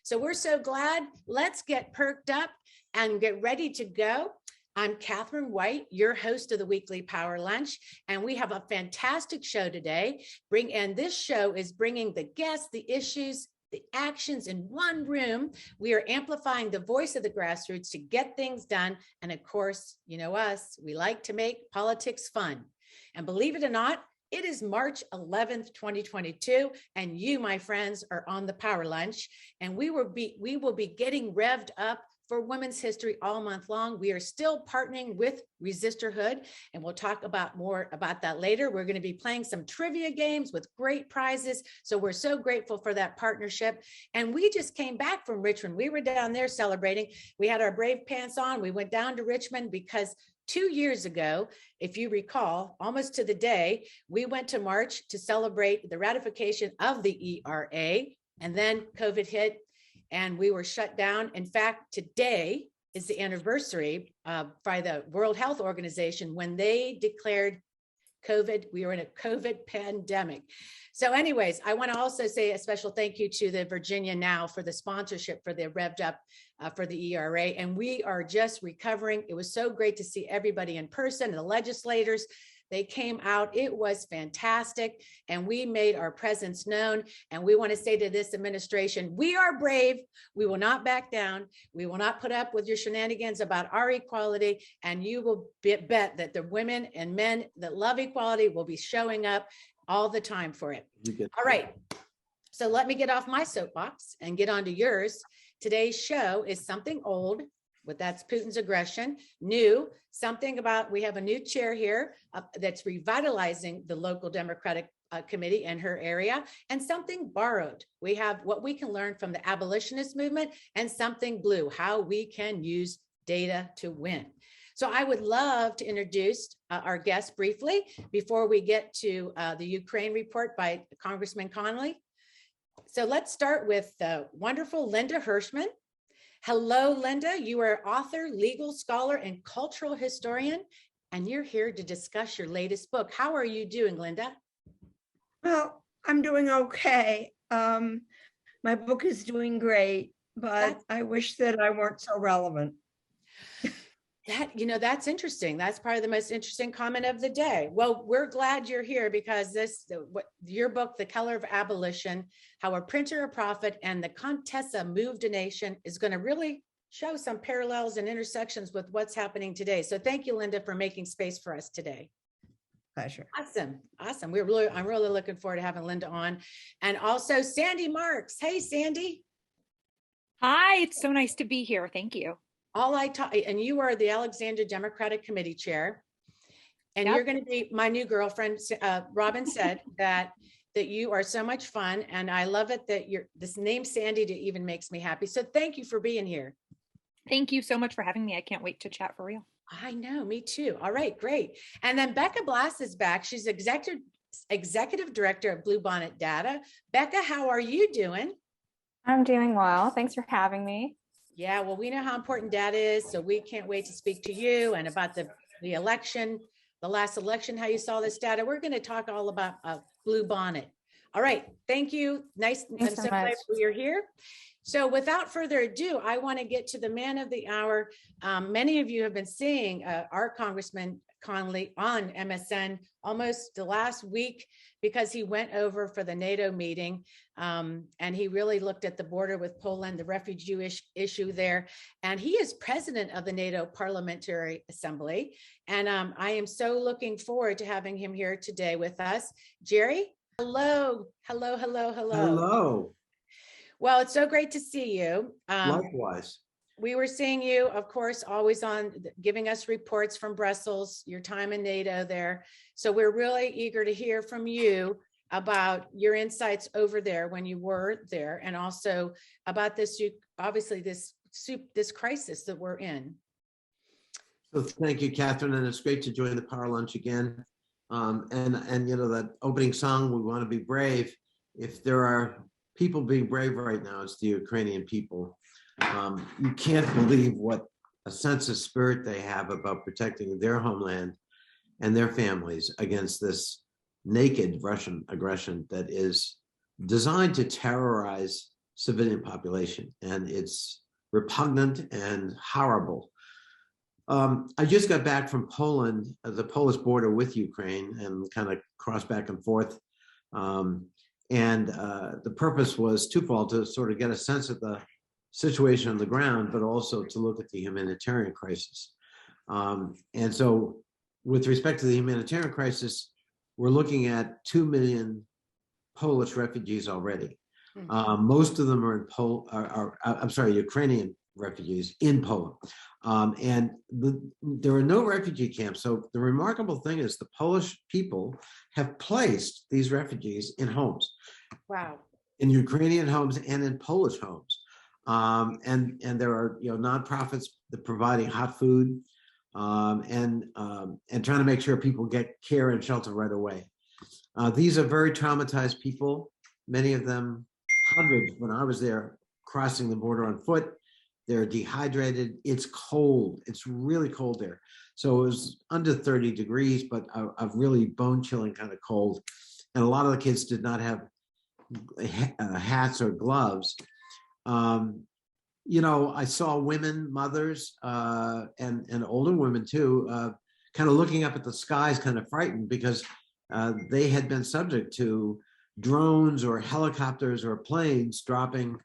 So we're so glad. Let's get perked up and get ready to go. I'm Catherine White, your host of the weekly Power Lunch, and we have a fantastic show today. And this show is bringing the guests, the issues, the actions in one room. We are amplifying the voice of the grassroots to get things done. And of course, you know us, we like to make politics fun. And believe it or not, it is March 11th, 2022, and you, my friends, are on the Power Lunch, and we will be getting revved up for Women's History all month long. We are still partnering with Resisterhood, and we'll talk more about that later. We're going to be playing some trivia games with great prizes, so we're so grateful for that partnership. And we just came back from Richmond. We were down there celebrating. We had our brave pants on. We went down to Richmond because 2 years ago, if you recall, almost to the day, we went to March to celebrate the ratification of the ERA, and then COVID hit and we were shut down. In fact, today is the anniversary by the World Health Organization when they declared COVID, we were in a COVID pandemic. So anyways, I want to also say a special thank you to the Virginia Now for the sponsorship for the Revved Up for the ERA. And we are just recovering. It was so great to see everybody in person, the legislators. They came out. It was fantastic. And we made our presence known. And we want to say to this administration, we are brave. We will not back down. We will not put up with your shenanigans about our equality. And you will bet that the women and men that love equality will be showing up all the time for it. All right. So let me get off my soapbox and get onto yours. Today's show is something old, but that's Putin's aggression. New, something about, we have a new chair here that's revitalizing the local Democratic Committee in her area, and something borrowed. We have what we can learn from the Abolitionist movement, and something blue, how we can use data to win. So I would love to introduce our guest briefly before we get to the Ukraine report by Congressman Connolly. So let's start with the wonderful Linda HIRSHMAN. Hello, Linda. You are author, legal scholar, and cultural historian, and you're here to discuss your latest book. How are you doing, Linda? Well, I'm doing okay. My book is doing great, but I wish that I weren't so relevant. That's interesting. That's probably the most interesting comment of the day. Well, we're glad you're here because your book, The Color of Abolition, How a Printer, a Prophet, and the Contessa Moved a Nation is going to really show some parallels and intersections with what's happening today. So thank you, Linda, for making space for us today. Pleasure. Awesome. I'm really looking forward to having Linda on. And also Sandy Marks. Hey, Sandy. Hi, it's so nice to be here. Thank you. And you are the Alexandria Democratic Committee chair, and You're going to be my new girlfriend. Robin said that you are so much fun, and I love it that this name Sandy even makes me happy. So thank you for being here. Thank you so much for having me. I can't wait to chat for real. I know, me too. All right, great. And then Becca Blass is back. She's executive director of Bluebonnet Data. Becca, how are you doing? I'm doing well. Thanks for having me. Yeah, well, we know how important data is, so we can't wait to speak to you and about the election, the last election, how you saw this data. We're going to talk all about Bluebonnet. All right, thank you. Nice. Thanks I'm so glad you're here. So without further ado, I want to get to the man of the hour. Many of you have been seeing our Congressman Connolly on MSN almost the last week because he went over for the NATO meeting and he really looked at the border with Poland, the refugee issue there. And he is president of the NATO Parliamentary Assembly. And I am so looking forward to having him here today with us. Jerry, hello. Hello. Well, it's so great to see you. Likewise. We were seeing you, of course, always on giving us reports from Brussels, your time in NATO there. So we're really eager to hear from you about your insights over there when you were there, and also about this, obviously this crisis that we're in. So thank you, Catherine, and it's great to join the Power Lunch again. And you know, that opening song, "We Want to Be Brave." If there are people being brave right now, it's the Ukrainian people. You can't believe what a sense of spirit they have about protecting their homeland and their families against this naked Russian aggression that is designed to terrorize civilian population, and it's repugnant and horrible. I just got back from Poland, the Polish border with Ukraine, and kind of crossed back and forth. The purpose was twofold: to sort of get a sense of the situation on the ground, but also to look at the humanitarian crisis. And so with respect to the humanitarian crisis, we're looking at 2 million Polish refugees already. Most of them are Ukrainian refugees in Poland. There are no refugee camps. So the remarkable thing is the Polish people have placed these refugees in homes. Wow. In Ukrainian homes and in Polish homes. And there are nonprofits that providing hot food and trying to make sure people get care and shelter right away. These are very traumatized people. Many of them, hundreds, when I was there, crossing the border on foot. They're dehydrated. It's cold. It's really cold there. So it was under 30 degrees, but a really bone-chilling kind of cold. And a lot of the kids did not have hats or gloves. I saw women, mothers, and older women too, kind of looking up at the skies, kind of frightened, because they had been subject to drones or helicopters or planes dropping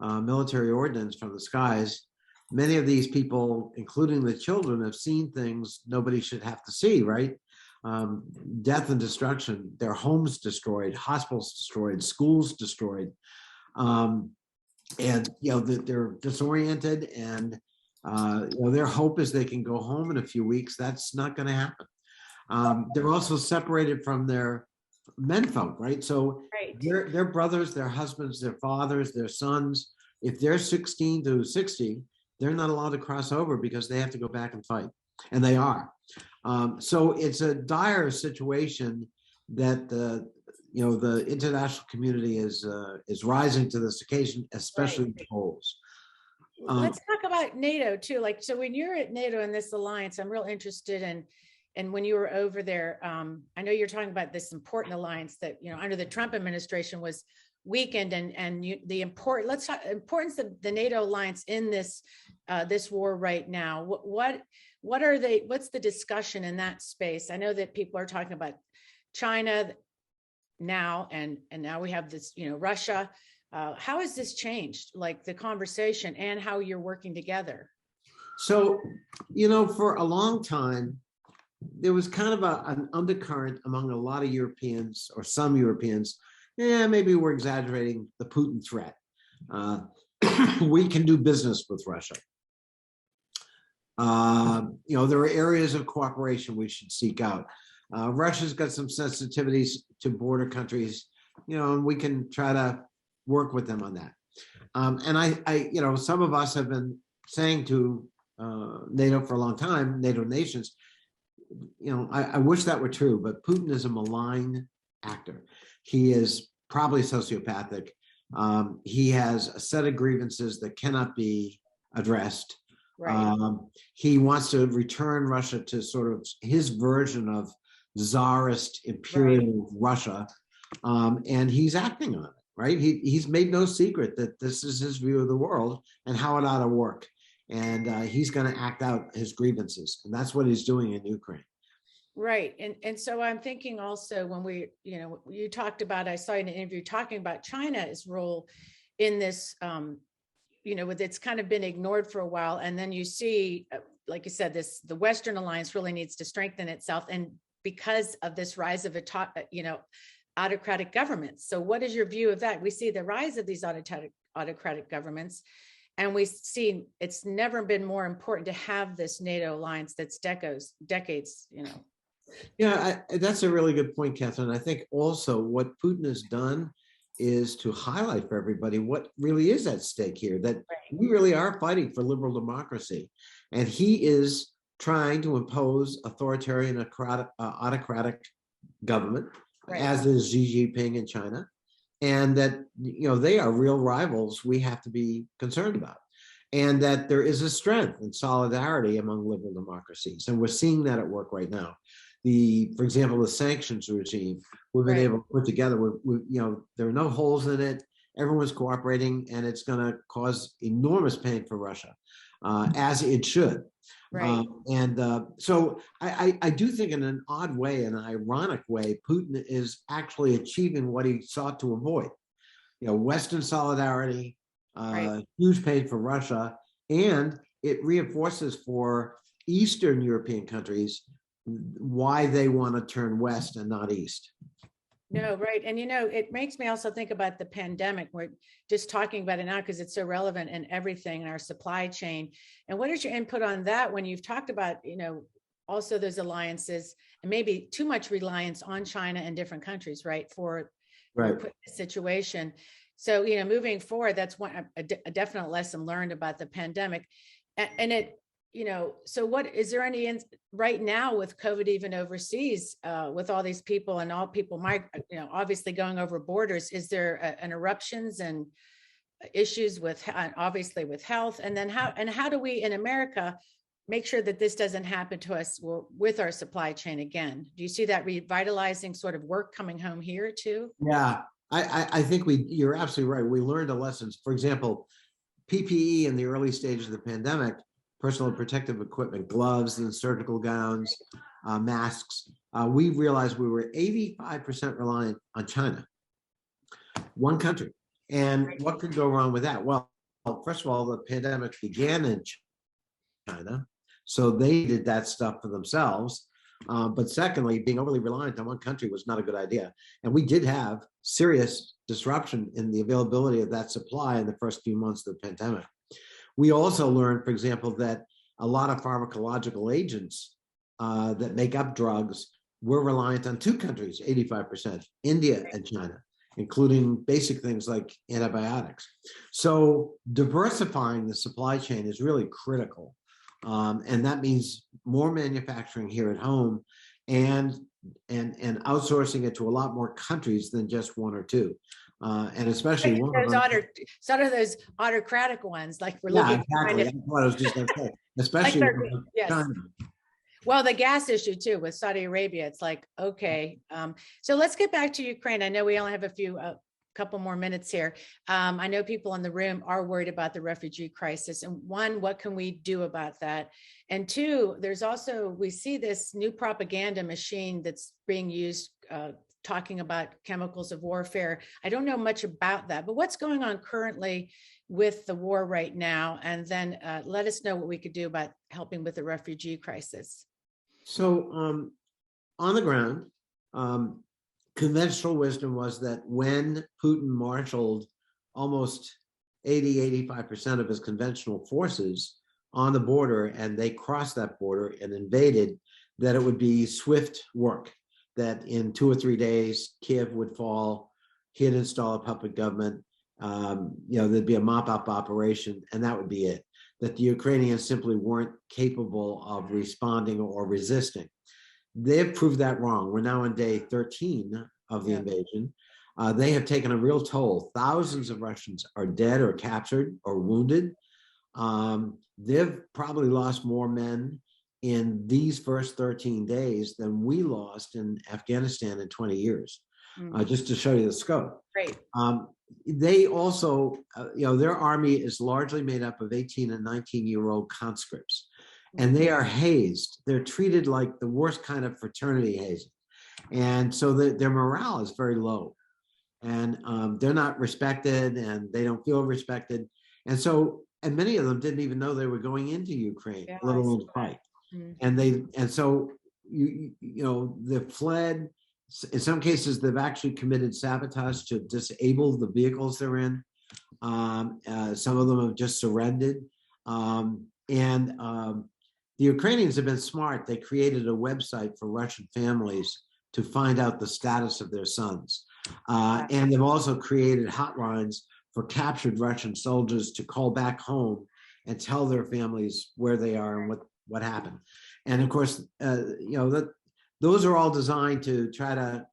military ordnance from the skies. Many of these people, including the children, have seen things nobody should have to see, right? Death and destruction, their homes destroyed, hospitals destroyed, schools destroyed. They're disoriented, and their hope is they can go home in a few weeks. That's not going to happen. They're also separated from their menfolk, right? So their brothers, their husbands, their fathers, their sons, if they're 16 to 60, they're not allowed to cross over because they have to go back and fight, and they are. So it's a dire situation that the international community is rising to this occasion, especially the Poles. Let's talk about NATO too. So when you're at NATO in this alliance, I'm real interested in, and when you were over there, I know you're talking about this important alliance that under the Trump administration was weakened, and the importance of the NATO alliance in this war right now. What's the discussion in that space? I know that people are talking about China now, and now we have this, Russia. How has this changed, like the conversation and how you're working together? So, for a long time, there was kind of an undercurrent among a lot of Europeans, or some Europeans. Maybe we're exaggerating the Putin threat. We can do business with Russia. There are areas of cooperation we should seek out. Russia's got some sensitivities to border countries, and we can try to work with them on that. And I some of us have been saying to NATO for a long time, NATO nations, I wish that were true, but Putin is a malign actor. He is probably sociopathic. He has a set of grievances that cannot be addressed. Right. He wants to return Russia to sort of his version of czarist imperial Russia, and he's acting on it. Right? He's made no secret that this is his view of the world and how it ought to work, and he's going to act out his grievances, and that's what he's doing in Ukraine. Right. And so I'm thinking also when you talked about, I saw in an interview talking about China's role in this, it's kind of been ignored for a while. And then you see, like you said, the Western alliance really needs to strengthen itself. And because of this rise of autocratic governments. So what is your view of that? We see the rise of these autocratic governments, and we see it's never been more important to have this NATO alliance that's decades. Yeah, that's a really good point, Catherine. I think also what Putin has done is to highlight for everybody what really is at stake here, that we really are fighting for liberal democracy. And he is trying to impose authoritarian, autocratic government, as is Xi Jinping in China. And that, they are real rivals we have to be concerned about. And that there is a strength and solidarity among liberal democracies. And we're seeing that at work right now. For example, the sanctions regime we've been able to put together, there are no holes in it. everyone's cooperating, and it's going to cause enormous pain for Russia, as it should. Right. So I do think in an odd way, an ironic way, Putin is actually achieving what he sought to avoid. Western solidarity, Right. huge pain for Russia, and it reinforces for Eastern European countries why they want to turn west and not east. No, right. And it makes me also think about the pandemic. We're just talking about it now because it's so relevant in everything in our supply chain. And what is your input on that when you've talked about, also those alliances and maybe too much reliance on China and different countries, right, for the situation. So, moving forward, that's a definite lesson learned about the pandemic. And it, so what is there any right now with COVID, even overseas, with all these people and all people, obviously going over borders, is there interruptions and issues with, obviously with health? And then how do we in America make sure that this doesn't happen to us with our supply chain again? Do you see that revitalizing sort of work coming home here too? Yeah, I think you're absolutely right. We learned the lessons. For example, PPE in the early stages of the pandemic, personal protective equipment, gloves and surgical gowns, masks. We realized we were 85% reliant on China, one country. And what could go wrong with that? Well, first of all, the pandemic began in China, so they did that stuff for themselves. But secondly, being overly reliant on one country was not a good idea. And we did have serious disruption in the availability of that supply in the first few months of the pandemic. We also learned, for example, that a lot of pharmacological agents that make up drugs were reliant on two countries, 85%, India and China, including basic things like antibiotics. So diversifying the supply chain is really critical. And that means more manufacturing here at home and outsourcing it to a lot more countries than just one or two. And especially one of them, those autocratic ones, like we're looking. Exactly. That's what I was just going to say. Especially yes. China. Well, the gas issue too with Saudi Arabia, it's like, okay. So let's get back to Ukraine. I know we only have a couple more minutes here. I know people in the room are worried about the refugee crisis. And one, what can we do about that? And two, there's also, we see this new propaganda machine that's being used, talking about chemicals of warfare. I don't know much about that, but what's going on currently with the war right now? And then let us know what we could do about helping with the refugee crisis. So on the ground, conventional wisdom was that when Putin marshaled almost 85% of his conventional forces on the border and they crossed that border and invaded, that it would be swift work, that in 2 or 3 days, Kiev would fall, he'd install a puppet government, there'd be a mop-up operation, and that would be it. That the Ukrainians simply weren't capable of responding or resisting. They've proved that wrong. We're now on day 13 of the invasion. They have taken a real toll. Thousands of Russians are dead or captured or wounded. They've probably lost more men in these first 13 days than we lost in Afghanistan in 20 years, just to show you the scope. Great. They also, their army is largely made up of 18 and 19-year-old conscripts, and they are hazed. They're treated like the worst kind of fraternity hazing. And so their morale is very low, and they're not respected, and they don't feel respected. And many of them didn't even know they were going into Ukraine, let alone fight. And so they've fled. In some cases, they've actually committed sabotage to disable the vehicles they're in. Some of them have just surrendered. The Ukrainians have been smart. They created a website for Russian families to find out the status of their sons. And they've also created hotlines for captured Russian soldiers to call back home and tell their families where they are and what happened. And of course, those are all designed to try to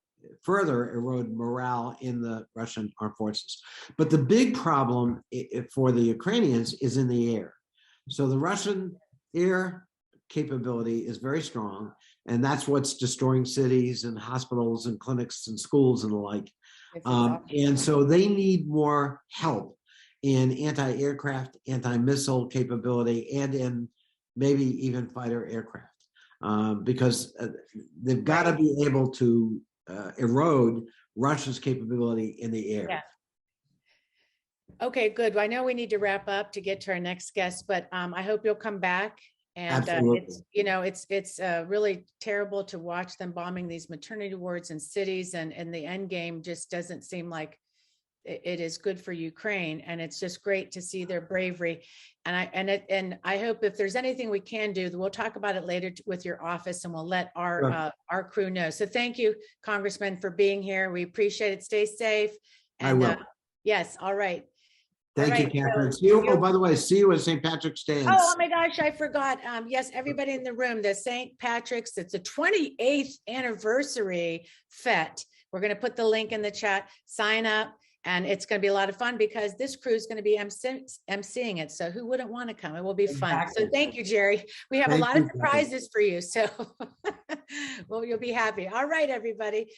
further erode morale in the Russian armed forces. But the big problem for the Ukrainians is in the air. So the Russian air capability is very strong, and that's what's destroying cities and hospitals and clinics and schools and the like. And so they need more help in anti-aircraft, anti-missile capability, and in maybe even fighter aircraft, because they've got to be able to erode Russia's capability in the air. Yeah. Okay, good. Well, I know we need to wrap up to get to our next guest, but I hope you'll come back. And it's really terrible to watch them bombing these maternity wards in cities, and the end game just doesn't seem like it is good for Ukraine. And it's just great to see their bravery. And I hope if there's anything we can do, we'll talk about it later with your office, and we'll let our crew know. So thank you, Congressman, for being here. We appreciate it. Stay safe. And, I will. Yes. All right. Thank you, Catherine. See you. Oh, by the way, see you at St. Patrick's Day. Oh my gosh, I forgot. Yes, everybody in the room, the St. Patrick's, it's the 28th anniversary fete. We're going to put the link in the chat, sign up, and it's going to be a lot of fun because this crew is going to be emceeing it. So who wouldn't want to come? It will be fun. So thank you, Jerry. We have a lot of surprises for you. So well, you'll be happy. All right, everybody.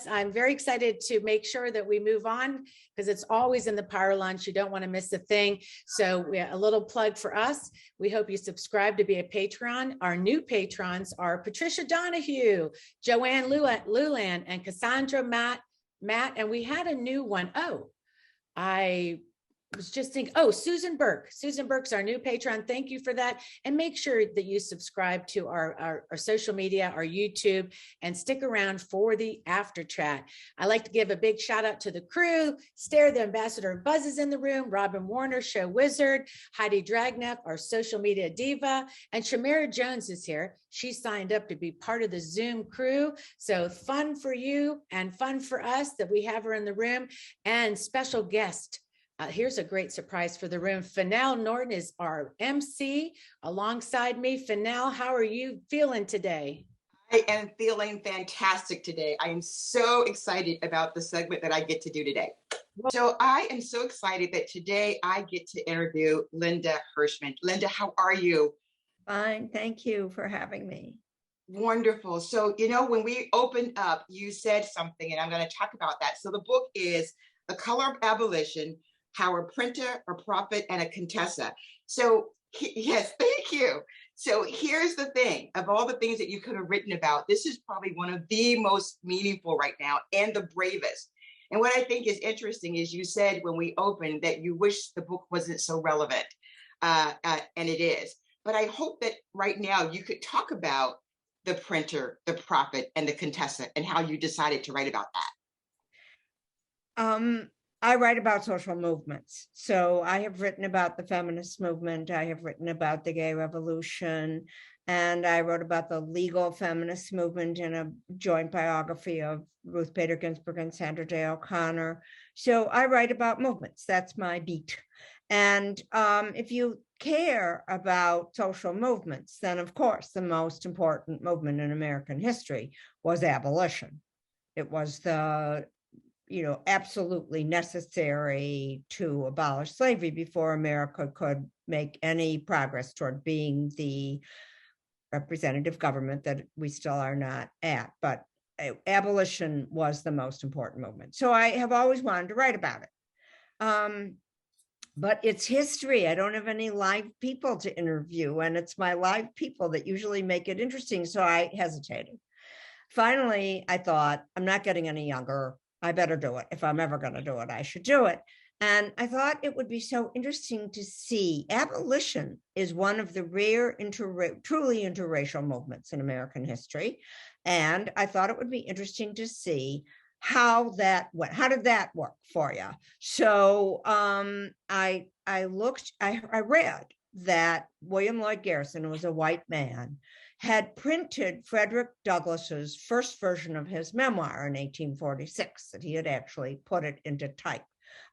I'm very excited to make sure that we move on because it's always in the Power Lunch. You don't want to miss a thing. So a little plug for us. We hope you subscribe to be a Patreon. Our new patrons are Patricia Donahue, Joanne Lulan, and Cassandra Matt, and we had a new one. I was just thinking, Susan Burke. Susan Burke's our new patron. Thank you for that. And make sure that you subscribe to our social media, our YouTube, and stick around for the after chat. I like to give a big shout out to the crew. Stare, the ambassador of Buzz is in the room. Robin Warner, show wizard. Heidi Dragneff, our social media diva. And Shamira Jones is here. She signed up to be part of the Zoom crew. So fun for you and fun for us that we have her in the room. And special guest. Here's a great surprise for the room. Fennell Norton is our MC alongside me. Fennell, how are you feeling today? I am feeling fantastic today. I am so excited about the segment that I get to do today. So I am so excited that today I get to interview Linda HIRSHMAN. Linda, how are you? Fine. Thank you for having me. Wonderful. So, when we opened up, you said something, and I'm going to talk about that. So the book is The Color of Abolition, How a Printer, a Prophet, and a Contessa. So yes, thank you. So here's the thing, of all the things that you could have written about, this is probably one of the most meaningful right now and the bravest. And what I think is interesting is you said when we opened that you wish the book wasn't so relevant, and it is. But I hope that right now you could talk about the printer, the prophet, and the Contessa, and how you decided to write about that. I write about social movements. So I have written about the feminist movement. I have written about the gay revolution. And I wrote about the legal feminist movement in a joint biography of Ruth Bader Ginsburg and Sandra Day O'Connor. So I write about movements. That's my beat. And if you care about social movements, then of course the most important movement in American history was abolition. It was the absolutely necessary to abolish slavery before America could make any progress toward being the representative government that we still are not at. But abolition was the most important movement. So I have always wanted to write about it. But it's history. I don't have any live people to interview, and it's my live people that usually make it interesting. So I hesitated. Finally, I thought, I'm not getting any younger. I better do it. If I'm ever going to do it, I should do it. And I thought it would be so interesting to see. Abolition is one of the rare truly interracial movements in American history. And I thought it would be interesting to see how that went. How did that work for you? So I read that William Lloyd Garrison, who was a white man, had printed Frederick Douglass's first version of his memoir in 1846, that he had actually put it into type.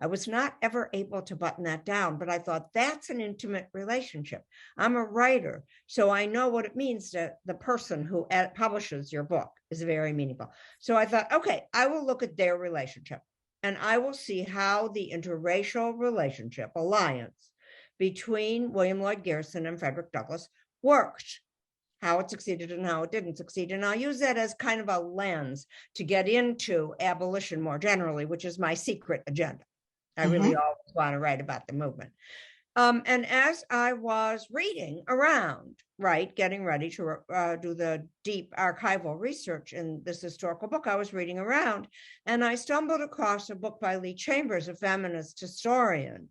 I was not ever able to button that down, but I thought that's an intimate relationship. I'm a writer, so I know what it means to the person who publishes your book is very meaningful. So I thought, okay, I will look at their relationship and I will see how the interracial relationship alliance between William Lloyd Garrison and Frederick Douglass worked. how it succeeded and how it didn't succeed. And I'll use that as kind of a lens to get into abolition more generally, which is my secret agenda. I really always want to write about the movement. And as I was reading around, right, getting ready to do the deep archival research in this historical book, I was reading around and I stumbled across a book by Lee Chambers, a feminist historian,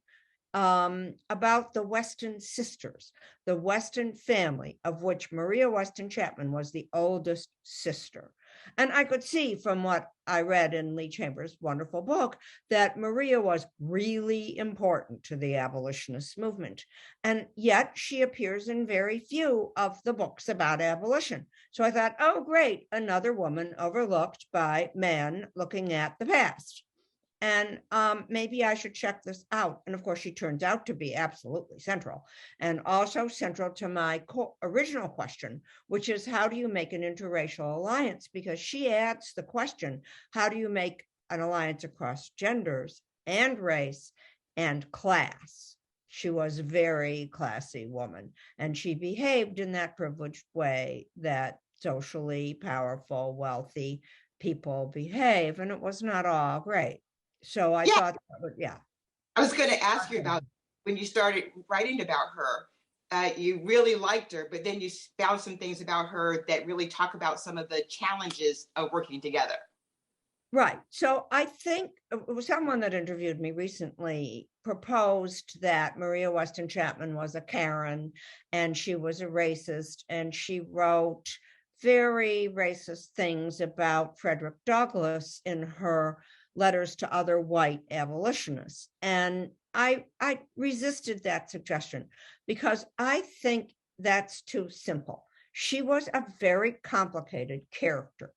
about the Weston sisters, the Weston family, of which Maria Weston Chapman was the oldest sister. And I could see from what I read in Lee Chambers' wonderful book that Maria was really important to the abolitionist movement. And yet she appears in very few of the books about abolition. So I thought, oh, great, another woman overlooked by men looking at the past. And maybe I should check this out. And of course, she turns out to be absolutely central, and also central to my original question, which is how do you make an interracial alliance? Because she adds the question, how do you make an alliance across genders and race and class? She was a very classy woman, and she behaved in that privileged way that socially powerful, wealthy people behave, and it was not all great. So I thought, I was going to ask you about when you started writing about her, you really liked her, but then you found some things about her that really talk about some of the challenges of working together. Right. So I think it was someone that interviewed me recently proposed that Maria Weston Chapman was a Karen and she was a racist, and she wrote very racist things about Frederick Douglass in her letters to other white abolitionists. And I resisted that suggestion because I think that's too simple. She was a very complicated character.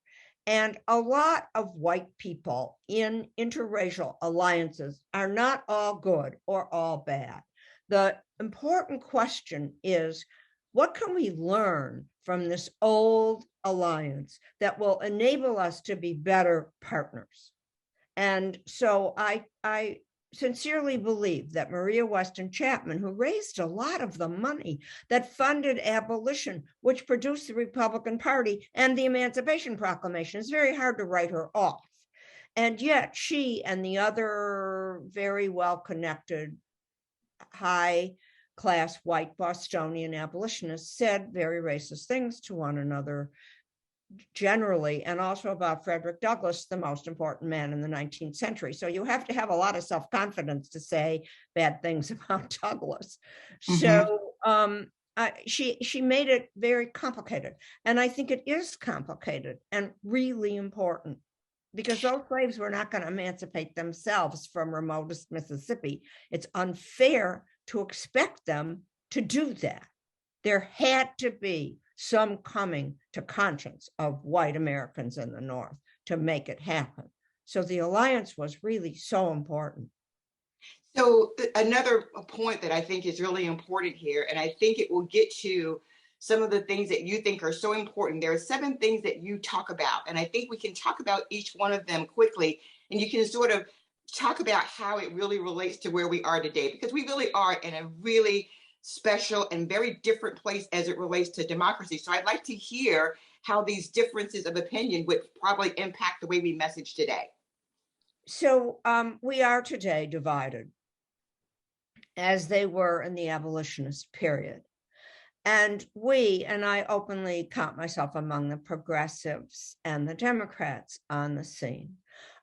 And a lot of white people in interracial alliances are not all good or all bad. The important question is, what can we learn from this old alliance that will enable us to be better partners? And so I sincerely believe that Maria Weston Chapman, who raised a lot of the money that funded abolition, which produced the Republican Party and the Emancipation Proclamation, it's very hard to write her off. And yet she and the other very well-connected, high-class white Bostonian abolitionists said very racist things to one another generally, and also about Frederick Douglass, the most important man in the 19th century. So you have to have a lot of self-confidence to say bad things about Douglass. So she made it very complicated. And I think it is complicated and really important because those slaves were not going to emancipate themselves from remotest Mississippi. It's unfair to expect them to do that. There had to be some coming to conscience of white Americans in the North to make it happen. So the alliance was really so important. So another point that I think is really important here, and I think it will get to some of the things that you think are so important. There are 7 things that you talk about, and I think we can talk about each one of them quickly, and you can sort of talk about how it really relates to where we are today, because we really are in a really special and very different place as it relates to democracy. So I'd like to hear how these differences of opinion would probably impact the way we message today. So we are today divided, as they were in the abolitionist period. And I openly count myself among the progressives and the Democrats on the scene,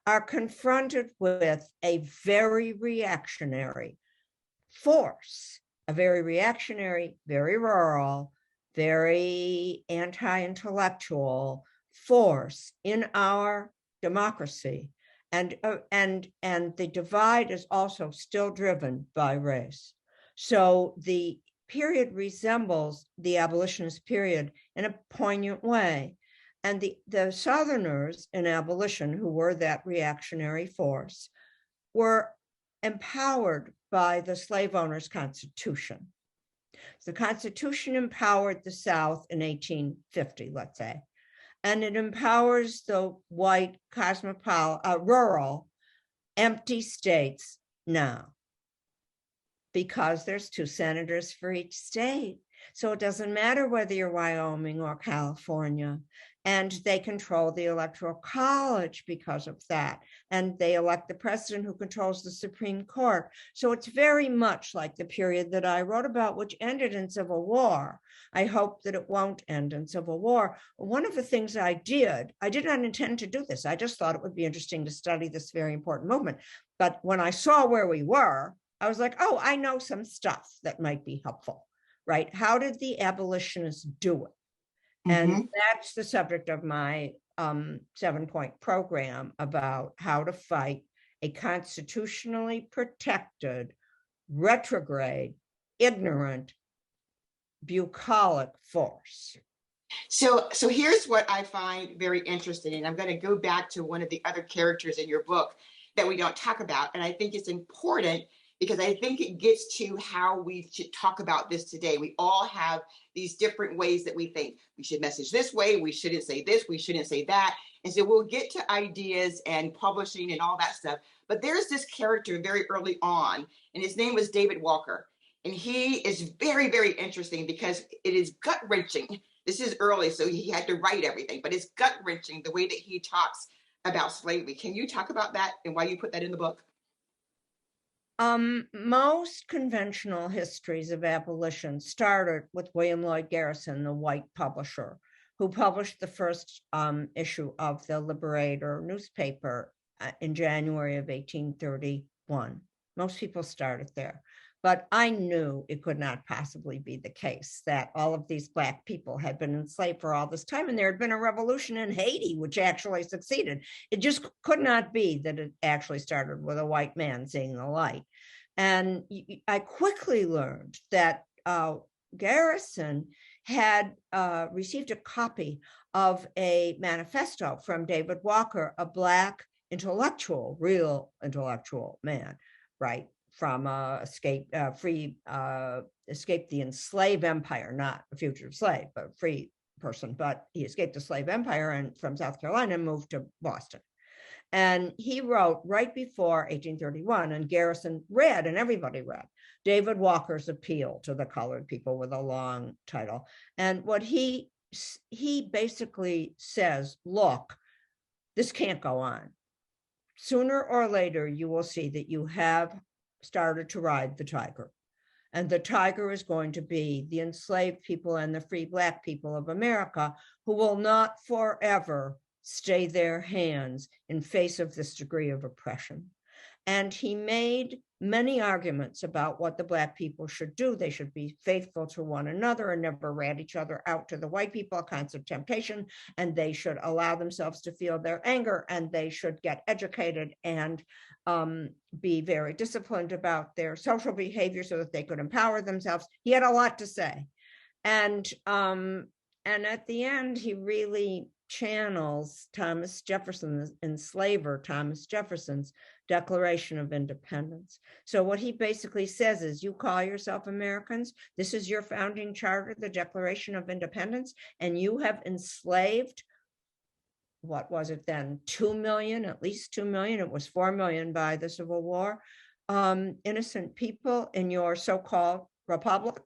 are confronted with a very reactionary force, a very reactionary, very rural, very anti-intellectual force in our democracy. And the divide is also still driven by race. So the period resembles the abolitionist period in a poignant way. And the Southerners in abolition, who were that reactionary force, were empowered by the slave owners' Constitution. The Constitution empowered the South in 1850, let's say, and it empowers the white rural, empty states now, because there's 2 senators for each state. So it doesn't matter whether you're Wyoming or California. And they control the Electoral College because of that. And they elect the president who controls the Supreme Court. So it's very much like the period that I wrote about, which ended in civil war. I hope that it won't end in civil war. One of the things I did not intend to do this. I just thought it would be interesting to study this very important movement. But when I saw where we were, I was like, oh, I know some stuff that might be helpful, right? How did the abolitionists do it? And that's the subject of my 7-point program about how to fight a constitutionally protected, retrograde, ignorant, bucolic force. So here's what I find very interesting, and I'm going to go back to one of the other characters in your book that we don't talk about, and I think it's important because I think it gets to how we should talk about this today. We all have these different ways that we think. We should message this way, we shouldn't say this, we shouldn't say that. And so we'll get to ideas and publishing and all that stuff. But there's this character very early on, and his name was David Walker. And he is very, very interesting because it is gut-wrenching. This is early, so he had to write everything, but it's gut-wrenching the way that he talks about slavery. Can you talk about that and why you put that in the book? Most conventional histories of abolition started with William Lloyd Garrison, the white publisher, who published the first issue of the Liberator newspaper in January of 1831. Most people started there. But I knew it could not possibly be the case that all of these Black people had been enslaved for all this time, and there had been a revolution in Haiti, which actually succeeded. It just could not be that it actually started with a white man seeing the light. And I quickly learned that Garrison had received a copy of a manifesto from David Walker, a Black intellectual, real intellectual man, right? From escaped the enslaved empire, not a fugitive slave, but a free person. But he escaped the slave empire and from South Carolina and moved to Boston. And he wrote right before 1831, and Garrison read, and everybody read, David Walker's Appeal to the Colored People with a long title. And what he basically says, look, this can't go on. Sooner or later, you will see that you have started to ride the tiger. And the tiger is going to be the enslaved people and the free Black people of America, who will not forever stay their hands in face of this degree of oppression. And he made many arguments about what the Black people should do. They should be faithful to one another and never rat each other out to the white people, a constant temptation, and they should allow themselves to feel their anger, and they should get educated and be very disciplined about their social behavior so that they could empower themselves. He had a lot to say. And at the end, he really channels Thomas Jefferson, the enslaver Thomas Jefferson's Declaration of Independence. So what he basically says is, you call yourself Americans, this is your founding charter, the Declaration of Independence, and you have enslaved, what was it then, 2 million, at least 2 million, it was 4 million by the Civil War, innocent people in your so-called republic.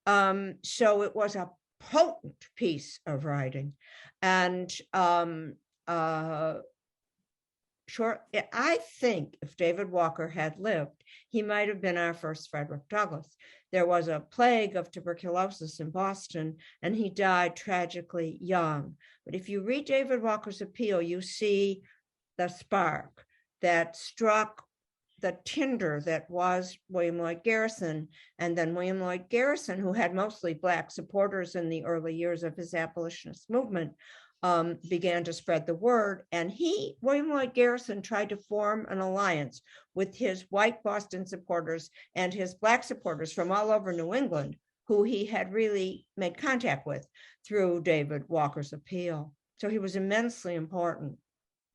So it was a potent piece of writing. And I think if David Walker had lived, he might have been our first Frederick Douglass. There was a plague of tuberculosis in Boston, and he died tragically young. But if you read David Walker's Appeal, you see the spark that struck the tinder that was William Lloyd Garrison. And then William Lloyd Garrison, who had mostly Black supporters in the early years of his abolitionist movement, began to spread the word. And William Lloyd Garrison, tried to form an alliance with his white Boston supporters and his Black supporters from all over New England, who he had really made contact with through David Walker's Appeal. So he was immensely important.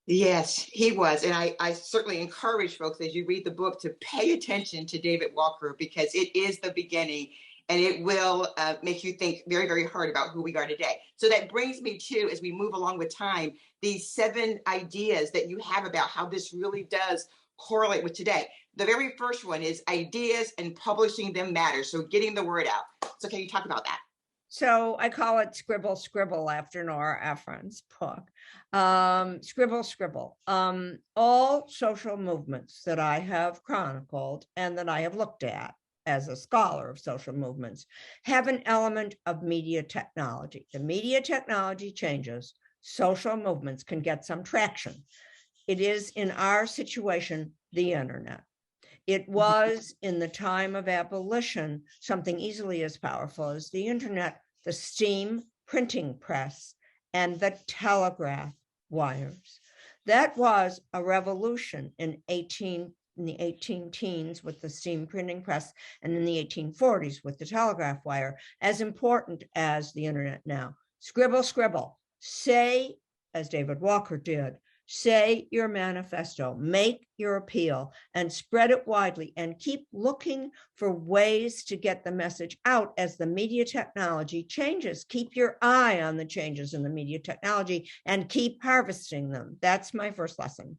Yes, he was. And I certainly encourage folks, as you read the book, to pay attention to David Walker, because it is the beginning, and it will make you think very, very hard about who we are today. So that brings me to, as we move along with time, these 7 ideas that you have about how this really does correlate with today. The very first one is ideas and publishing them matters. So getting the word out. So can you talk about that? So I call it Scribble Scribble after Nora Ephron's book. Scribble Scribble. All social movements that I have chronicled and that I have looked at as a scholar of social movements have an element of media technology. The media technology changes, social movements can get some traction. It is in our situation, the internet. It was in the time of abolition, something easily as powerful as the internet, the steam printing press, and the telegraph wires. That was a revolution in the 18 teens with the steam printing press, and in the 1840s with the telegraph wire, as important as the internet now. Scribble, scribble, say, as David Walker did, say your manifesto, make your appeal, and spread it widely, and keep looking for ways to get the message out as the media technology changes. Keep your eye on the changes in the media technology and keep harvesting them. That's my first lesson.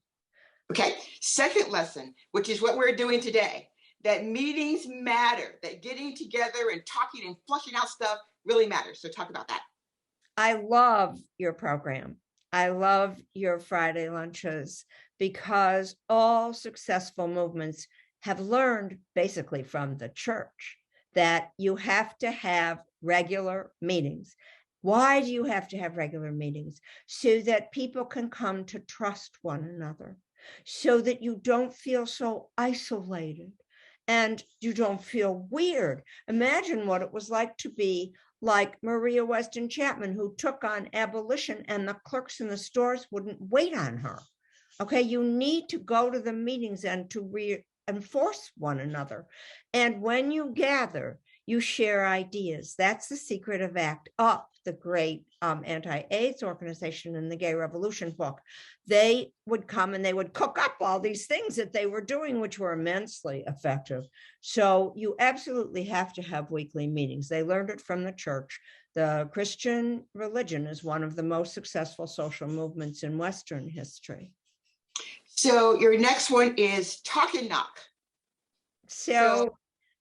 Okay, second lesson, which is what we're doing today, that meetings matter, that getting together and talking and flushing out stuff really matters. So talk about that. I love your program. I love your Friday lunches because all successful movements have learned basically from the church that you have to have regular meetings. Why do you have to have regular meetings? So that people can come to trust one another, so that you don't feel so isolated and you don't feel weird. Imagine what it was like to be like Maria Weston Chapman, who took on abolition and the clerks in the stores wouldn't wait on her. Okay, you need to go to the meetings and to reinforce one another. And when you gather, you share ideas. That's the secret of ACT UP, the great anti-AIDS organization in the Gay Revolution book. They would come and they would cook up all these things that they were doing, which were immensely effective. So you absolutely have to have weekly meetings. They learned it from the church. The Christian religion is one of the most successful social movements in Western history. So your next one is Talk and Knock. So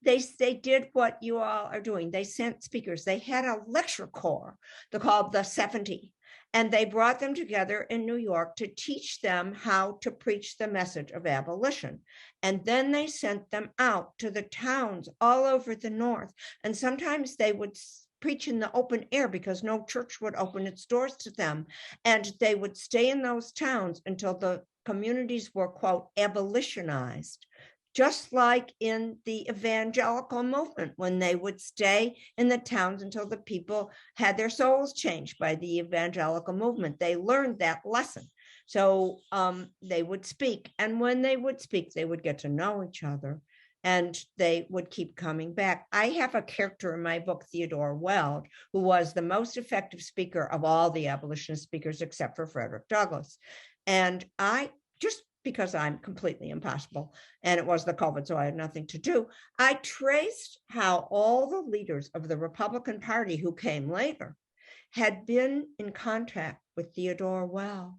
they did what you all are doing. They sent speakers. They had a lecture corps called the 70, and they brought them together in New York to teach them how to preach the message of abolition. And then they sent them out to the towns all over the North. And sometimes they would preach in the open air because no church would open its doors to them. And they would stay in those towns until the communities were, quote, abolitionized. Just like in the evangelical movement, when they would stay in the towns until the people had their souls changed by the evangelical movement. They learned that lesson. So they would speak. And when they would speak, they would get to know each other and they would keep coming back. I have a character in my book, Theodore Weld, who was the most effective speaker of all the abolitionist speakers except for Frederick Douglass. And I just because I'm completely impossible, and it was the COVID, so I had nothing to do, I traced how all the leaders of the Republican Party who came later had been in contact with Theodore Weld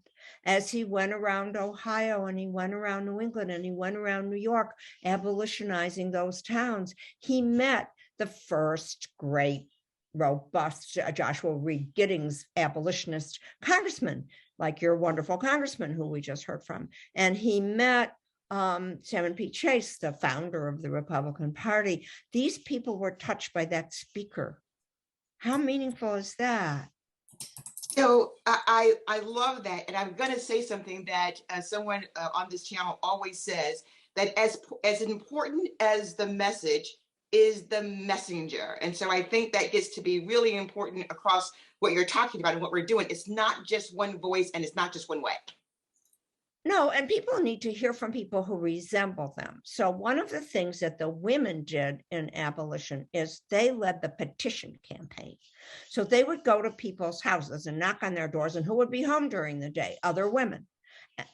as he went around Ohio and he went around New England and he went around New York, abolitionizing those towns. He met the first great, robust Joshua Reed Giddings abolitionist congressman, like your wonderful congressman who we just heard from. And he met Salmon P. Chase, the founder of the Republican Party. These people were touched by that speaker. How meaningful is that? So I love that. And I'm going to say something that someone on this channel always says, that as important as the message is the messenger. And so I think that gets to be really important across what you're talking about and what we're doing. It's not just one voice and it's not just one way. No, and people need to hear from people who resemble them. So one of the things that the women did in abolition is they led the petition campaign. So they would go to people's houses and knock on their doors, and who would be home during the day? Other women.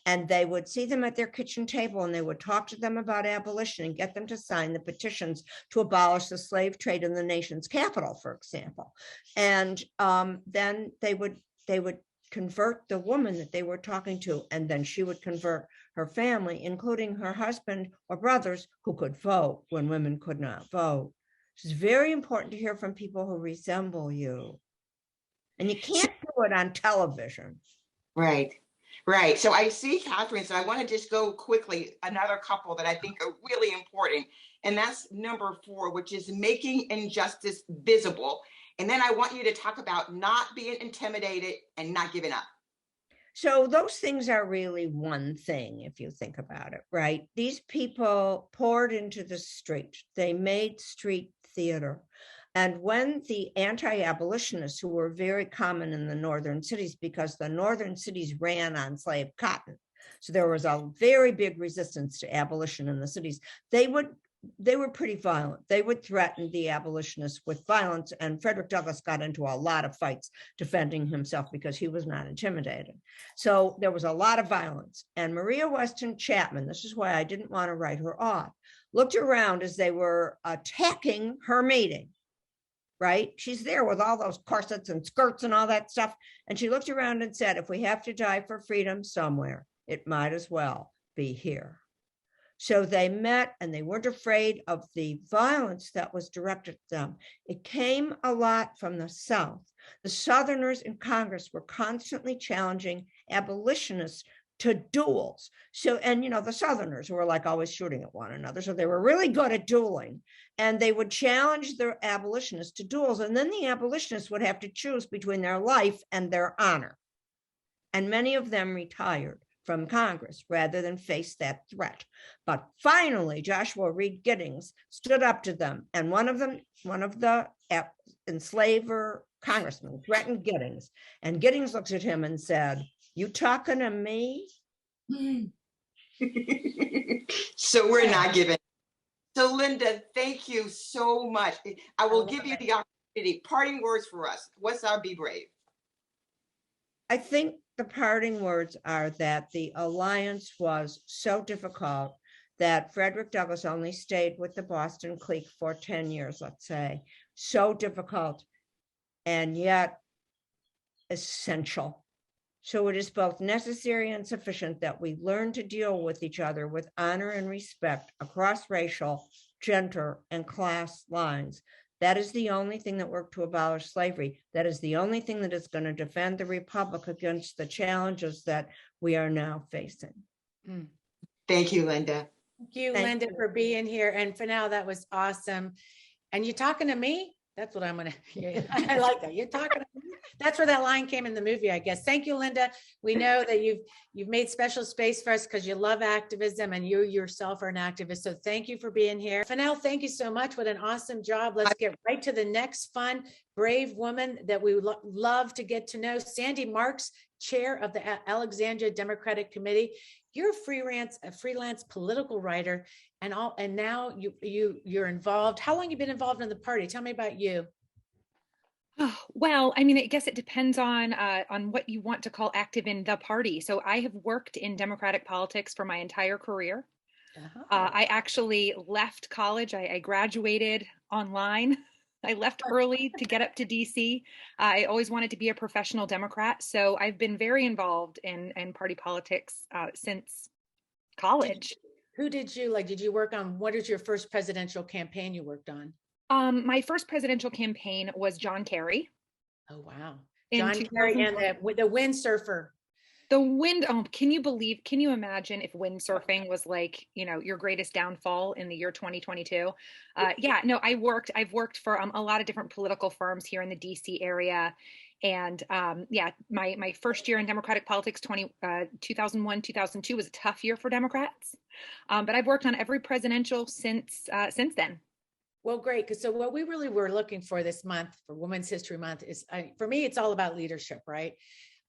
And they would see them at their kitchen table and they would talk to them about abolition and get them to sign the petitions to abolish the slave trade in the nation's capital, for example. And then they would convert the woman that they were talking to, and then she would convert her family, including her husband or brothers who could vote when women could not vote. It's very important to hear from people who resemble you. And you can't do it on television. Right. Right. So I see Catherine. So I want to just go quickly, another couple that I think are really important. And that's number 4, which is making injustice visible. And then I want you to talk about not being intimidated and not giving up. So those things are really one thing, if you think about it, right? These people poured into the street. They made street theater. And when the anti-abolitionists, who were very common in the northern cities, because the northern cities ran on slave cotton, so there was a very big resistance to abolition in the cities, they were pretty violent. They would threaten the abolitionists with violence, and Frederick Douglass got into a lot of fights defending himself because he was not intimidated. So there was a lot of violence. And Maria Weston Chapman, this is why I didn't want to write her off, looked around as they were attacking her meeting. Right? She's there with all those corsets and skirts and all that stuff. And she looked around and said, if we have to die for freedom somewhere, it might as well be here. So they met, and they weren't afraid of the violence that was directed at them. It came a lot from the South. The Southerners in Congress were constantly challenging abolitionists to duels. So, and the Southerners were like always shooting at one another. So they were really good at dueling, and they would challenge the abolitionists to duels. And then the abolitionists would have to choose between their life and their honor. And many of them retired from Congress rather than face that threat. But finally, Joshua Reed Giddings stood up to them. And one of the enslaver congressmen threatened Giddings. And Giddings looked at him and said, "You talking to me?" So we're not giving. So Linda, thank you so much. I will give you the opportunity. Parting words for us. What's our Be Brave? I think the parting words are that the alliance was so difficult that Frederick Douglass only stayed with the Boston clique for 10 years, let's say. So difficult, and yet essential. So it is both necessary and sufficient that we learn to deal with each other with honor and respect across racial, gender, and class lines. That is the only thing that worked to abolish slavery. That is the only thing that is going to defend the Republic against the challenges that we are now facing. Thank you, Linda. Thank you, Linda, for being here. And for now, that was awesome. And you talking to me? That's what I'm going to, yeah, I like that. You're talking to me. That's where that line came in the movie, I guess. Thank you, Linda. We know that you've made special space for us because you love activism, and you yourself are an activist. So thank you for being here. Fennell, thank you so much. What an awesome job. Let's get right to the next fun, brave woman that we would love to get to know. Sandy Marks, chair of the Alexandria Democratic Committee. You're a freelance political writer, and now you're involved. How long have you been involved in the party? Tell me about you. Oh, well, I mean, I guess it depends on what you want to call active in the party. So I have worked in Democratic politics for my entire career. I actually left college. I graduated online. I left early to get up to DC. I always wanted to be a professional Democrat. So I've been very involved in party politics since college. Who did you work on? What is your first presidential campaign you worked on? My first presidential campaign was John Kerry. Oh, wow. John Kerry and the windsurfer. Can you imagine if windsurfing was like, your greatest downfall in the year 2022? I've worked for a lot of different political firms here in the DC area. And my first year in Democratic politics, 2001, 2002 was a tough year for Democrats. But I've worked on every presidential since then. Well, great. Because so what we really were looking for this month, for Women's History Month, is for me, it's all about leadership, right?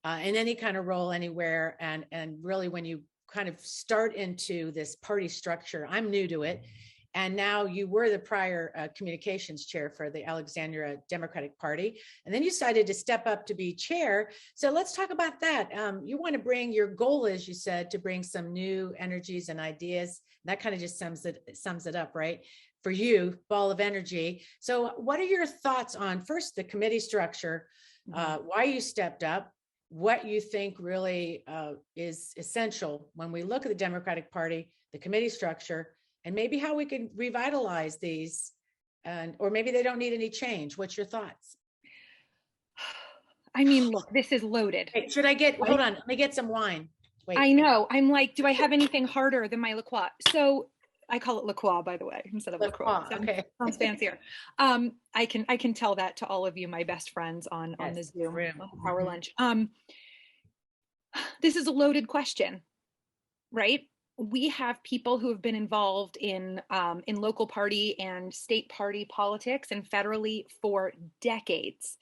In any kind of role anywhere. And really when you kind of start into this party structure, I'm new to it. And now you were the prior communications chair for the Alexandria Democratic Party. And then you decided to step up to be chair. So let's talk about that. You want to your goal is, you said, to bring some new energies and ideas. That kind of just sums it up, right? For you, ball of energy. So what are your thoughts on, first, the committee structure, why you stepped up, what you think really is essential when we look at the Democratic Party, the committee structure, and maybe how we can revitalize these And, or maybe they don't need any change. What's your thoughts? I mean, look, this is loaded. Hey, should I get, hold on, let me get some wine. Wait. I know. I'm like, do I have anything harder than my La Croix? So I call it La Croix, by the way, instead of La Croix. Okay. Sounds fancier. I can tell that to all of you, my best friends on the Zoom, on Power Lunch. This is a loaded question, right? We have people who have been involved in local party and state party politics and federally for decades.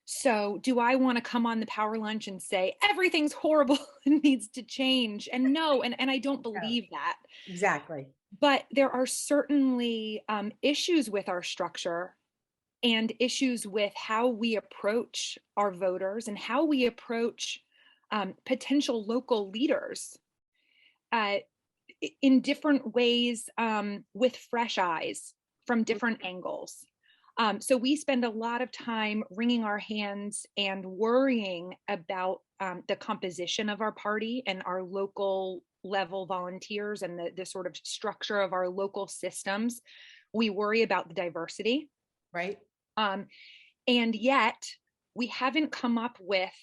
So do I want to come on the Power Lunch and say everything's horrible and needs to change? And no, and I don't believe that. Exactly. But there are certainly issues with our structure and issues with how we approach our voters and how we approach potential local leaders in different ways, with fresh eyes from different angles. So we spend a lot of time wringing our hands and worrying about the composition of our party and our local level volunteers and the sort of structure of our local systems. We worry about the diversity. Right. And yet we haven't come up with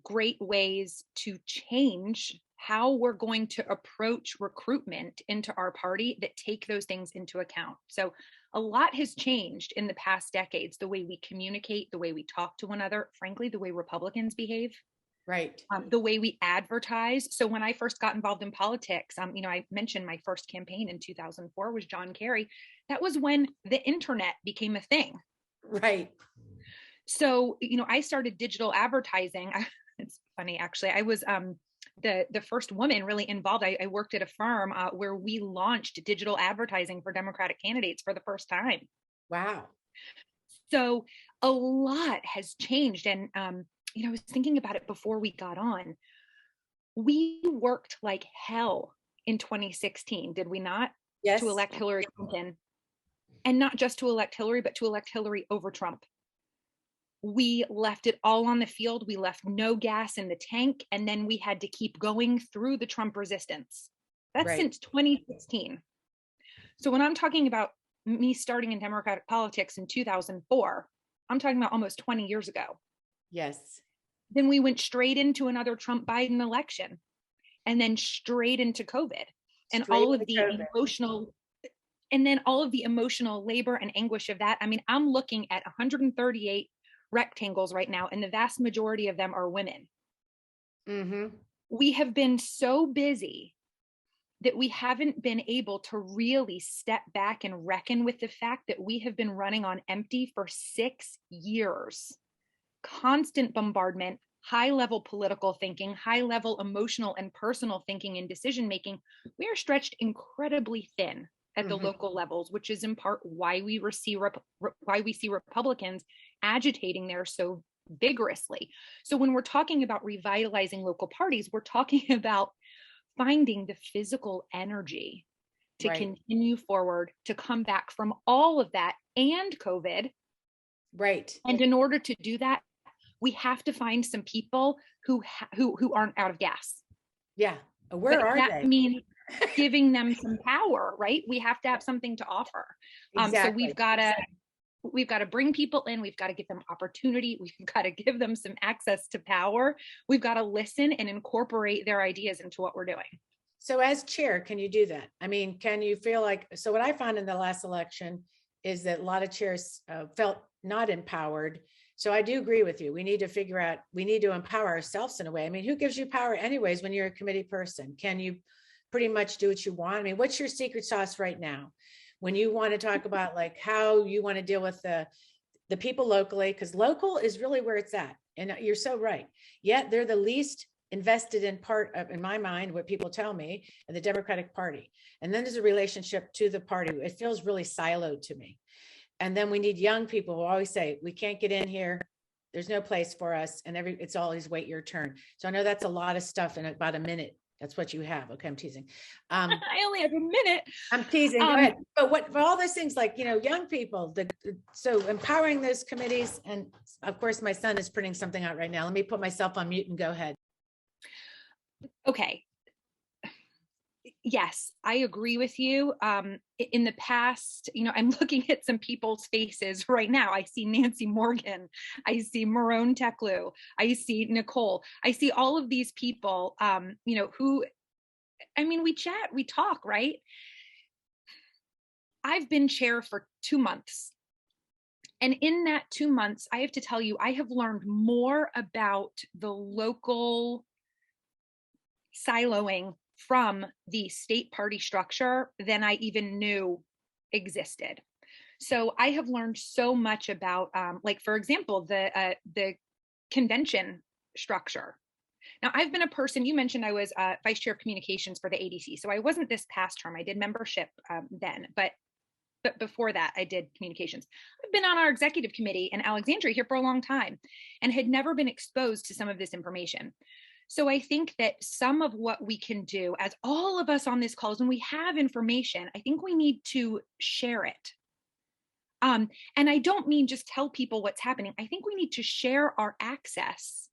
great ways to change how we're going to approach recruitment into our party that take those things into account. So a lot has changed in the past decades, the way we communicate, the way we talk to one another, frankly, the way Republicans behave. Right. The way we advertise. So when I first got involved in politics, I mentioned my first campaign in 2004 was John Kerry. That was when the internet became a thing. Right. So, I started digital advertising. It's funny, actually. I was the first woman really involved. I worked at a firm where we launched digital advertising for Democratic candidates for the first time. Wow. So a lot has changed. And, I was thinking about it before we got on. We worked like hell in 2016, did we not? Yes. To elect Hillary Clinton. And not just to elect Hillary, but to elect Hillary over Trump. We left it all on the field. We left no gas in the tank. And then we had to keep going through the Trump resistance. That's right. Since 2016. So when I'm talking about me starting in Democratic politics in 2004, I'm talking about almost 20 years ago. Yes. Then we went straight into another Trump-Biden election and then straight into COVID and all of the emotional, and then all of the emotional labor and anguish of that. I mean, I'm looking at 138 rectangles right now, and the vast majority of them are women. Mm-hmm. We have been so busy that we haven't been able to really step back and reckon with the fact that we have been running on empty for 6 years. Constant bombardment, high-level political thinking, high-level emotional and personal thinking and decision-making. We are stretched incredibly thin at the local levels, which is in part why we see Republicans agitating there so vigorously. So when we're talking about revitalizing local parties, we're talking about finding the physical energy to continue forward, to come back from all of that and COVID. Right. And in order to do that, we have to find some people who aren't out of gas. Yeah. Where are they? That means giving them some power, right? We have to have something to offer. Exactly. So we've got to bring people in. We've got to give them opportunity. We've got to give them some access to power. We've got to listen and incorporate their ideas into what we're doing. So as chair, can you do that? I mean, can you feel like, so what I found in the last election is that a lot of chairs felt not empowered. So I do agree with you. We need to figure out, we need to empower ourselves in a way. I mean, who gives you power anyways when you're a committee person? Can you pretty much do what you want? I mean, what's your secret sauce right now? When you want to talk about like how you want to deal with the people locally, because local is really where it's at. And you're so right. Yet they're the least invested in part of, in my mind, what people tell me, in the Democratic Party. And then there's a relationship to the party. It feels really siloed to me. And then we need young people who always say, we can't get in here. There's no place for us. And it's always wait your turn. So I know that's a lot of stuff in about a minute. That's what you have. Okay, I'm teasing. I only have a minute. I'm teasing. Go ahead. But for all those things, like, young people, so empowering those committees. And of course, my son is printing something out right now. Let me put myself on mute and go ahead. Okay. yes, I agree with you. In the past, I'm looking at some people's faces right now. I see Nancy Morgan. I see Marone Teklu. I see Nicole. I see all of these people, who, we chat, we talk, right? I've been chair for 2 months. And in that 2 months, I have to tell you, I have learned more about the local siloing from the state party structure than I even knew existed. So I have learned so much about, for example, the convention structure. Now, I've been a person, you mentioned I was vice chair of communications for the ADC. So I wasn't this past term, I did membership then, but before that, I did communications. I've been on our executive committee in Alexandria here for a long time and had never been exposed to some of this information. So I think that some of what we can do, as all of us on this call, is when we have information, I think we need to share it. And I don't mean just tell people what's happening. I think we need to share our access.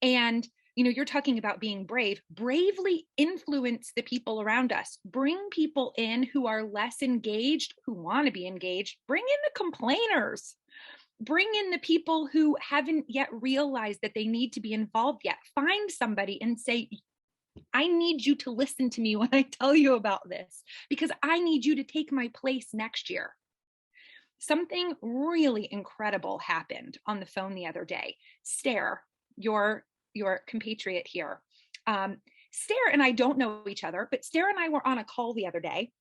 And you're talking about being brave. Bravely influence the people around us. Bring people in who are less engaged, who want to be engaged. Bring in the complainers. Bring in the people who haven't yet realized that they need to be involved yet. Find somebody and say, I need you to listen to me when I tell you about this, because I need you to take my place next year. Something really incredible happened on the phone the other day. Stare, your compatriot here. Stare and I don't know each other, but Stare and I were on a call the other day.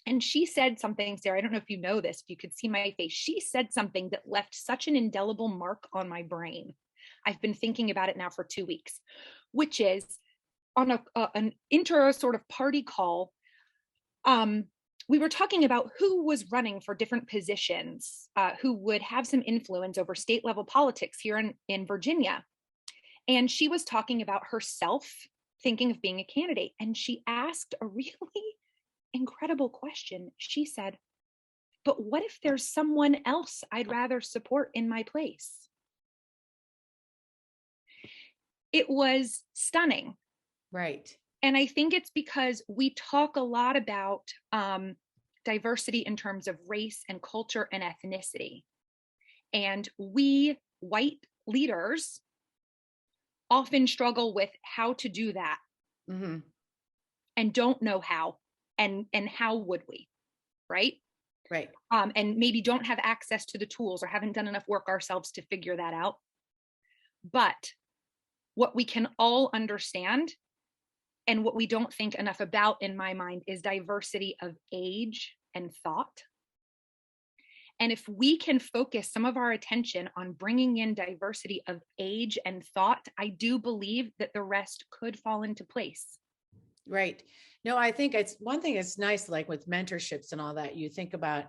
And she said something, Sarah, I don't know if you know this, if you could see my face. She said something that left such an indelible mark on my brain. I've been thinking about it now for 2 weeks, which is on an inter sort of party call. We were talking about who was running for different positions, who would have some influence over state level politics here in Virginia. And she was talking about herself thinking of being a candidate. And she asked a really incredible question. She said, but what if there's someone else I'd rather support in my place? It was stunning. Right. And I think it's because we talk a lot about diversity in terms of race and culture and ethnicity. And we white leaders often struggle with how to do that, mm-hmm. and don't know how. And how would we, right? Right. And maybe don't have access to the tools or haven't done enough work ourselves to figure that out. But what we can all understand and what we don't think enough about, in my mind, is diversity of age and thought. And if we can focus some of our attention on bringing in diversity of age and thought, I do believe that the rest could fall into place. Right. No, I think it's one thing that's nice, like with mentorships and all that, you think about,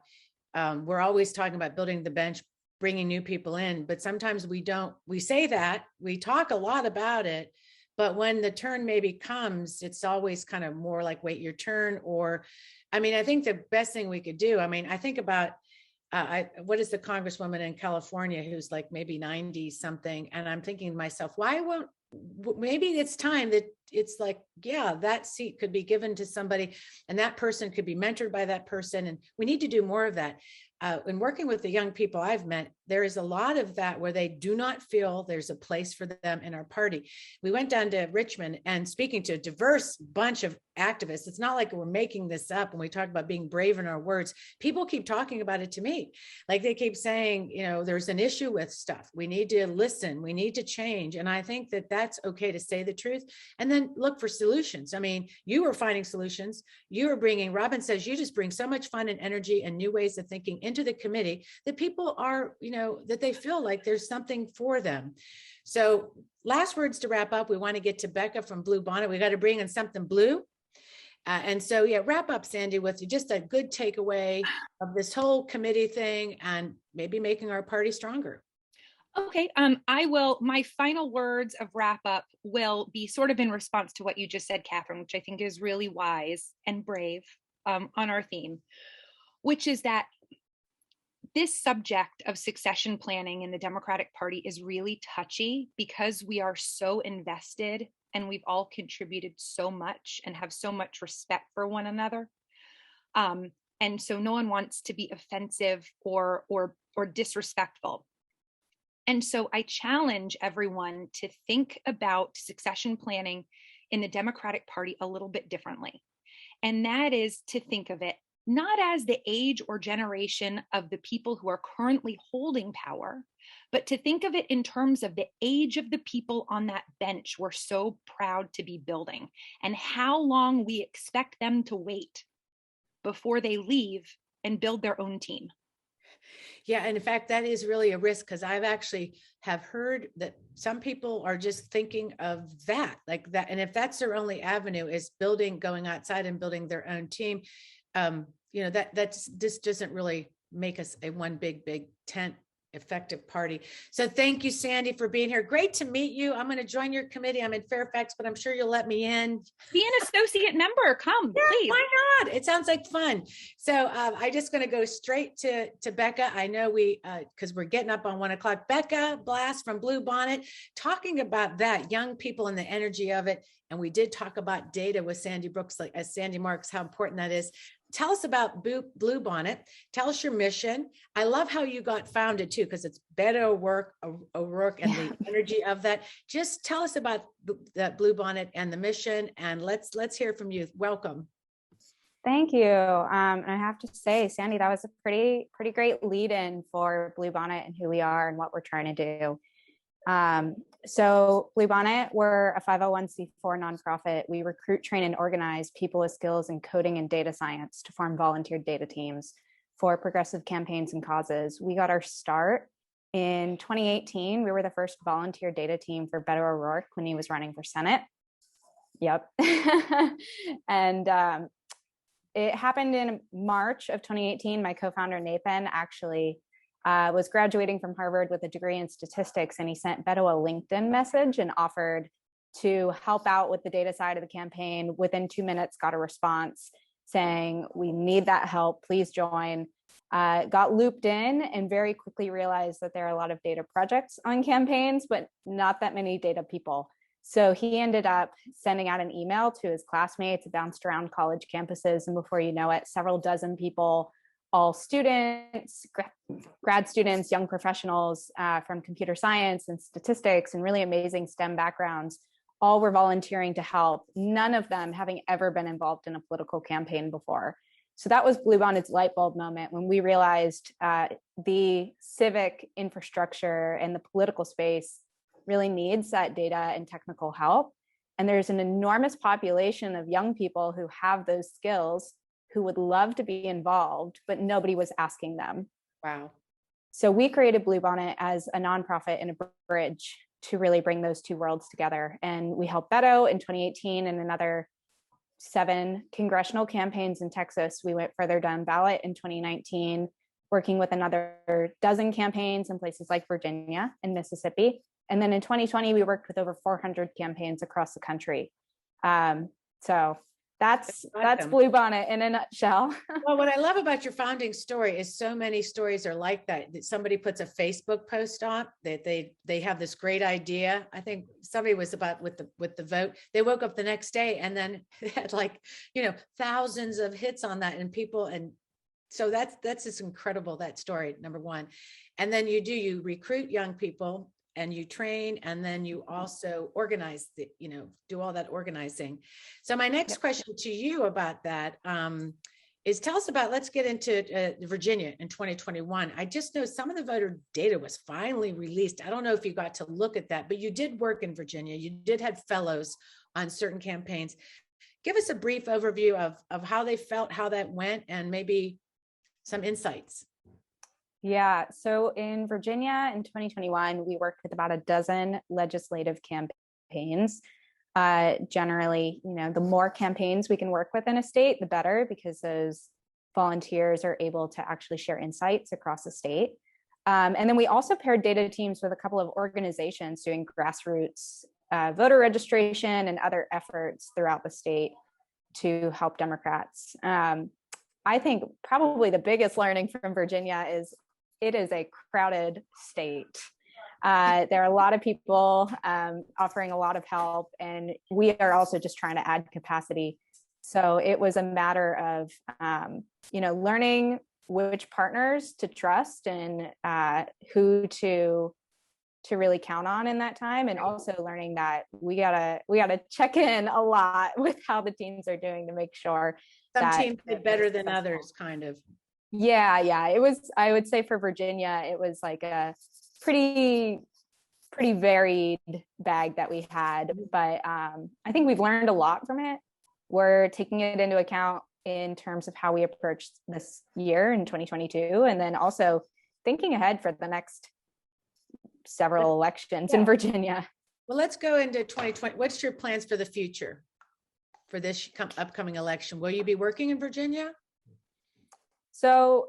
we're always talking about building the bench, bringing new people in, but sometimes we say that, we talk a lot about it, but when the turn maybe comes, it's always kind of more like, wait your turn. Or, I think the best thing we could do, I think about, what is the congresswoman in California who's like maybe 90 something. And I'm thinking to myself, maybe it's time that it's like, yeah, that seat could be given to somebody and that person could be mentored by that person. And we need to do more of that. In working with the young people I've met, there is a lot of that where they do not feel there's a place for them in our party. We went down to Richmond and speaking to a diverse bunch of activists. It's not like we're making this up when we talk about being brave in our words. People keep talking about it to me. Like they keep saying, there's an issue with stuff. We need to listen. We need to change. And I think that that's okay to say the truth and then look for solutions. You were finding solutions. You were bringing, Robin says, you just bring so much fun and energy and new ways of thinking into the committee that people are, that they feel like there's something for them. So last words to wrap up. We want to get to Becca from Blue Bonnet. We got to bring in something blue. And so, wrap up, Sandy, with just a good takeaway of this whole committee thing and maybe making our party stronger. Okay, my final words of wrap up will be sort of in response to what you just said, Catherine, which I think is really wise and brave on our theme, which is that this subject of succession planning in the Democratic Party is really touchy because we are so invested and we've all contributed so much and have so much respect for one another. And so no one wants to be offensive or disrespectful. And so I challenge everyone to think about succession planning in the Democratic Party a little bit differently. And that is to think of it not as the age or generation of the people who are currently holding power, but to think of it in terms of the age of the people on that bench we're so proud to be building, and how long we expect them to wait before they leave and build their own team. Yeah, and in fact, that is really a risk, because I've actually have heard that some people are just thinking of that, like that. And if that's their only avenue is going outside and building their own team, this doesn't really make us a one big tent effective party. So thank you, Sandy, for being here. Great to meet you. I'm going to join your committee. I'm in Fairfax, but I'm sure you'll let me in. Be an associate member. Come, yeah, please. Why not? It sounds like fun. So I'm just going to go straight to Becca. I know because we're getting up on 1 o'clock. Becca Blast from Blue Bonnet, talking about that, young people and the energy of it. And we did talk about data with Sandy Brooks, like as Sandy Marks, how important that is. Tell us about Blue Bonnet. Tell us your mission. I love how you got founded too, because it's Beto O'Rourke and the energy of that. Just tell us about that Blue Bonnet and the mission, and let's hear from you. Welcome. Thank you. And I have to say, Sandy, that was a pretty great lead-in for Blue Bonnet and who we are and what we're trying to do. So Blue Bonnet, we're a 501c4 nonprofit. We recruit, train, and organize people with skills in coding and data science to form volunteer data teams for progressive campaigns and causes. We got our start in 2018. We were the first volunteer data team for Beto O'Rourke when he was running for Senate. Yep. And it happened in March of 2018. My co-founder, Nathan, actually was graduating from Harvard with a degree in statistics, and he sent Beto a LinkedIn message and offered to help out with the data side of the campaign. Within 2 minutes, got a response saying, "We need that help, please join." Got looped in and very quickly realized that there are a lot of data projects on campaigns, but not that many data people. So he ended up sending out an email to his classmates. It bounced around college campuses, and before you know it, several dozen people, all students, grad students, young professionals from computer science and statistics and really amazing STEM backgrounds, all were volunteering to help, none of them having ever been involved in a political campaign before. So that was Blue Bonnet's light bulb moment when we realized the civic infrastructure and the political space really needs that data and technical help. And there's an enormous population of young people who have those skills, who would love to be involved, but nobody was asking them. Wow. So we created Blue Bonnet as a nonprofit and a bridge to really bring those two worlds together. And we helped Beto in 2018 and another 7 congressional campaigns in Texas. We went further down ballot in 2019, working with another dozen campaigns in places like Virginia and Mississippi. And then in 2020, we worked with over 400 campaigns across the country. So that's Blue Bonnet in a nutshell. Well, what I love about your founding story is so many stories are like that. That somebody puts a Facebook post on that they have this great idea. I think somebody was about with the vote. They woke up the next day and then had thousands of hits on that, and people, and so that's just incredible, that story, number one. And then you recruit young people and you train, and then you also organize do all that organizing. So my next question to you about that is, tell us about, let's get into Virginia in 2021. I just know some of the voter data was finally released. I don't know if you got to look at that, but you did work in Virginia. You did have fellows on certain campaigns. Give us a brief overview of how they felt, how that went, and maybe some insights. Yeah, so in Virginia in 2021, we worked with about a dozen legislative campaigns. Generally, the more campaigns we can work with in a state, the better, because those volunteers are able to actually share insights across the state. And then we also paired data teams with a couple of organizations doing grassroots voter registration and other efforts throughout the state to help Democrats. I think probably the biggest learning from Virginia is it is a crowded state. There are a lot of people offering a lot of help, and we are also just trying to add capacity. So it was a matter of, learning which partners to trust and who to really count on in that time, and also learning that we gotta check in a lot with how the teams are doing to make sure some that teams did better than others, kind of. Yeah. It was, I would say for Virginia, it was like a pretty varied bag that we had, but I think we've learned a lot from it. We're taking it into account in terms of how we approach this year in 2022, and then also thinking ahead for the next several elections in Virginia. Well, let's go into 2020. What's your plans for the future for this upcoming election? Will you be working in Virginia? So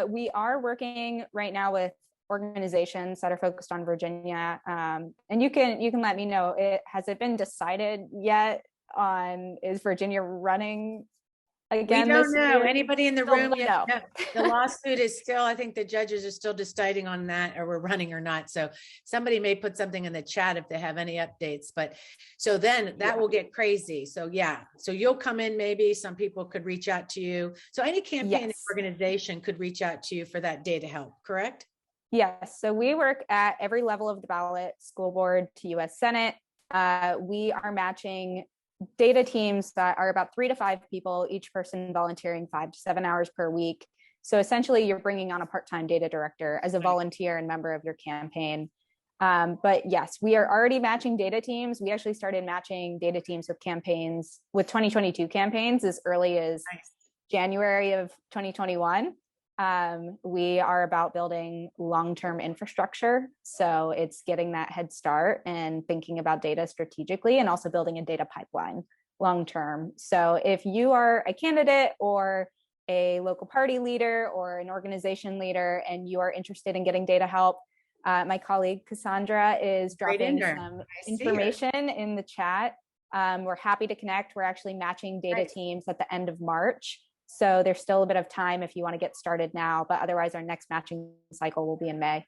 we are working right now with organizations that are focused on Virginia, and you can let me know. Has it been decided yet on, is Virginia running again? We don't know. Anybody in the room? No. The lawsuit is still, I think the judges are still deciding on that, or we're running or not. So somebody may put something in the chat if they have any updates, but so then that will get crazy. So so you'll come in, maybe some people could reach out to you. So any campaign organization could reach out to you for that data help, correct? Yes. So we work at every level of the ballot, school board to US Senate. We are matching data teams that are about 3 to 5 people, each person volunteering 5 to 7 hours per week. So essentially you're bringing on a part-time data director as a volunteer and member of your campaign. But yes, we are already matching data teams. We actually started matching data teams with campaigns, with 2022 campaigns as early as January of 2021. We are about building long-term infrastructure. So it's getting that head start and thinking about data strategically, and also building a data pipeline long-term. So if you are a candidate or a local party leader or an organization leader and you are interested in getting data help, my colleague Cassandra is dropping some information in the chat. We're happy to connect. We're actually matching data teams at the end of March. So there's still a bit of time if you want to get started now, but otherwise our next matching cycle will be in May.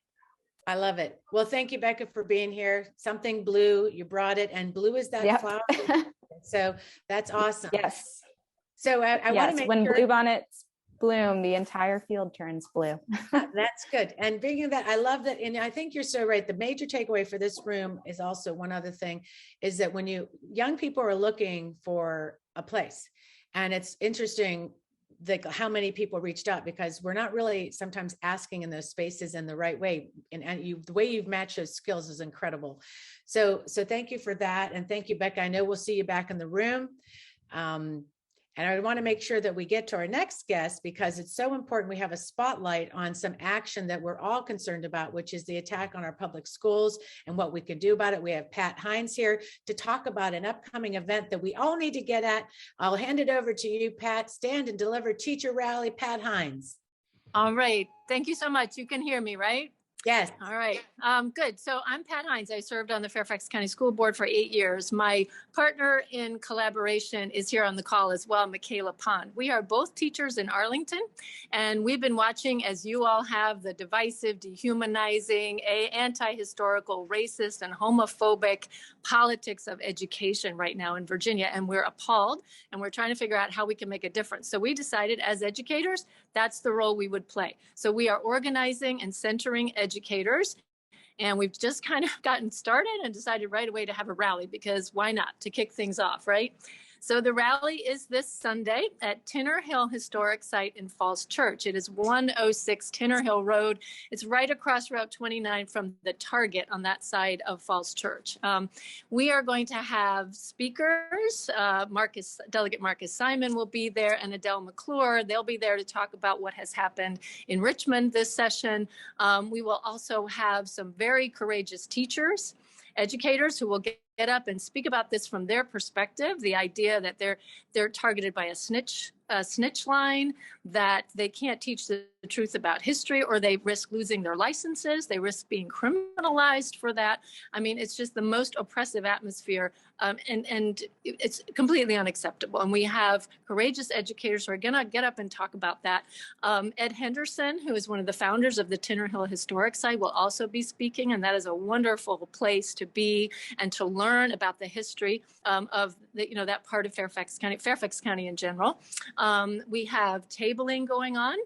I love it. Well, thank you, Becca, for being here. Something blue, you brought it, and blue is that flower. So that's awesome. Yes. So I want to make when sure bluebonnets bloom, the entire field turns blue. That's good. And being that, I love that. And I think you're so right. The major takeaway for this room is also one other thing, is that when young people are looking for a place, and it's interesting how many people reached out, because we're not really sometimes asking in those spaces in the right way. And the way you've matched those skills is incredible. So thank you for that. And thank you, Becca. I know we'll see you back in the room. And I want to make sure that we get to our next guest, because it's so important we have a spotlight on some action that we're all concerned about, which is the attack on our public schools and what we could do about it. We have Pat Hines here to talk about an upcoming event that we all need to get at. I'll hand it over to you, Pat. Stand and Deliver Teacher Rally, Pat Hines. All right. Thank you so much. You can hear me, right? Yes. All right. Good. So I'm Pat Hines. I served on the Fairfax County School Board for 8 years. My partner in collaboration is here on the call as well, Michaela Pond. We are both teachers in Arlington, and we've been watching, as you all have, the divisive, dehumanizing, anti-historical, racist, and homophobic politics of education right now in Virginia. And we're appalled, and we're trying to figure out how we can make a difference. So we decided as educators, that's the role we would play. So we are organizing and centering educators. And we've just kind of gotten started and decided right away to have a rally, because why not, to kick things off, right? So the rally is this Sunday at Tinner Hill Historic Site in Falls Church. It is 106 Tinner Hill Road. It's right across Route 29 from the Target on that side of Falls Church. We are going to have speakers. Delegate Marcus Simon will be there, and Adele McClure. They'll be there to talk about what has happened in Richmond this session. We will also have some very courageous teachers, educators who will get up and speak about this from their perspective, the idea that they're targeted by a snitch snitch line, that they can't teach the truth about history, or they risk losing their licenses. They risk being criminalized for that. I mean, it's just the most oppressive atmosphere, and it's completely unacceptable. And we have courageous educators who are going to get up and talk about that. Ed Henderson, who is one of the founders of the Tinner Hill Historic Site, will also be speaking, and that is a wonderful place to be and to learn about the history of that part of Fairfax County in general. We have tabling going on.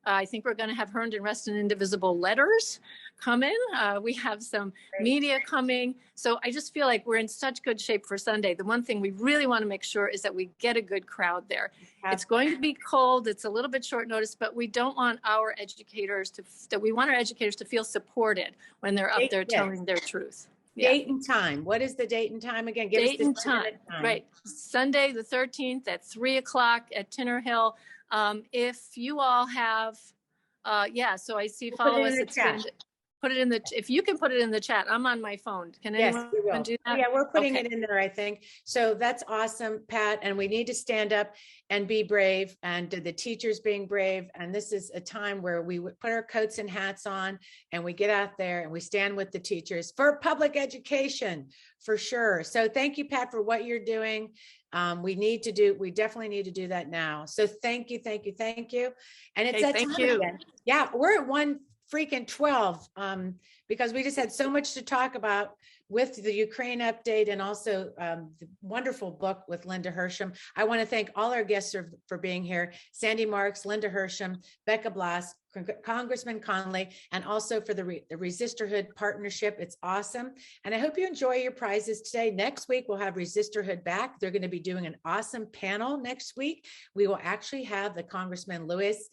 I think we're going to have Herndon, Reston, Indivisible letters come in. We have some media coming. So I just feel like we're in such good shape for Sunday. The one thing we really want to make sure is that we get a good crowd there. It's going to be cold. It's a little bit short notice, but we don't want our educators to feel supported when they're up there telling their truth. Date and time. What is the date and time again? Give date us and time. Right. Sunday, the 13th at 3:00 at Tinner Hill. If you all have, so I see, follow us. Put it in the, if you can put it in the chat. I'm on my phone. Can anyone do that? Yeah, we're putting it in there, I think. So that's awesome, Pat. And we need to stand up and be brave, and the teachers being brave. And this is a time where we put our coats and hats on and we get out there and we stand with the teachers for public education, for sure. So thank you, Pat, for what you're doing. We definitely need to do that now. So thank you. And it's that time again. Yeah, we're at 1:12 because we just had so much to talk about with the Ukraine update, and also the wonderful book with Linda Hirsham. I want to thank all our guests for being here: Sandy Marks, Linda Hirsham, Becca Blas, Congressman Connolly, and also for the Resisterhood partnership. It's awesome. And I hope you enjoy your prizes today. Next week, we'll have Resisterhood back. They're going to be doing an awesome panel next week. We will actually have the Congressman Luis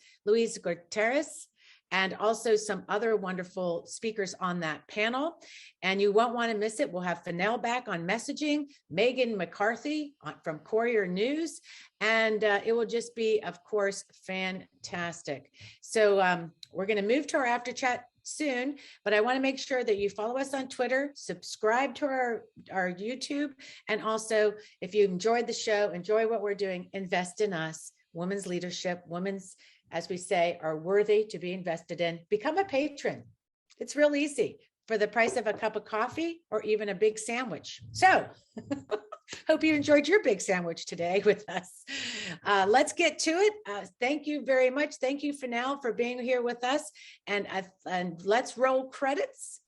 Gutierrez, and also some other wonderful speakers on that panel. And you won't want to miss it. We'll have Fennell back on messaging, Megan McCarthy from Courier News, and it will just be, of course, fantastic. So we're going to move to our after chat soon, but I want to make sure that you follow us on Twitter, subscribe to our YouTube, and also, if you enjoyed the show, enjoy what we're doing, invest in us. Women's leadership, women's, as we say, are worthy to be invested in. Become a patron. It's real easy, for the price of a cup of coffee or even a big sandwich. So hope you enjoyed your big sandwich today with us. Let's get to it. Thank you very much. Thank you, Fennell, for being here with us. And let's roll credits.